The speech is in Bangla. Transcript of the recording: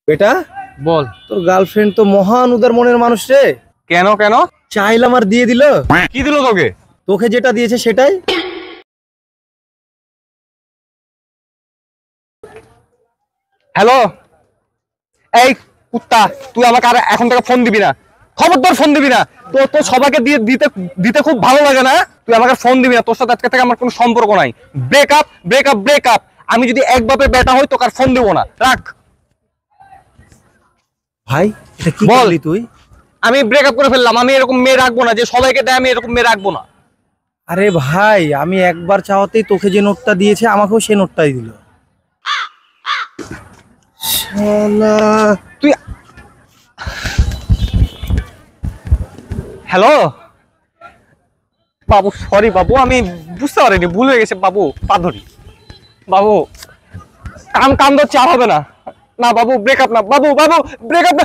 বেটা বল। তোর গার্লফ্রেন্ড তো মহান উদার মনের মানুষ রে। কেন কেন? চাইলাম আর দিয়ে দিল। কি দিল তোকে? তোকে যেটা দিয়েছে সেটাই। হ্যালো, এই কুত্তা, তুই আমাকে আর এখন থেকে ফোন দিবি না, খবরদার ফোন দিবি না। তো তো সবাইকে দিয়ে দিতে দিতে খুব ভালো লাগে না? তুই আমাকে ফোন দিবি না, তোর সাথে আজকে থেকে আমার কোনো সম্পর্ক নাই। Breakup breakup breakup. আমি যদি এক বাপের বেটা হই তোকে আর ফোন দেবো না, রাখ। ভাই এটা কি বল। বললি তুই? আমি ব্রেকআপ করে ফেললাম, আমি এরকম মেয়ে রাখবো না যে সবাইকে দেয়, আমি এরকম মেয়ে রাখবো না। আরে ভাই আমি একবার চাওয়াতেই তোকে যে নোটটা দিয়েছে আমাকেও সে নোটটাই দিল। শালা তুই হ্যালো বাবু, সরি বাবু, আমি বুঝতে পারিনি, ভুল হয়ে গেছে বাবু, পা ধরি বাবু। কান কান ধরছে, আর হবে না। না বাবু, ব্রেকআপ না বাবু, বাবু ব্রেকআপ না।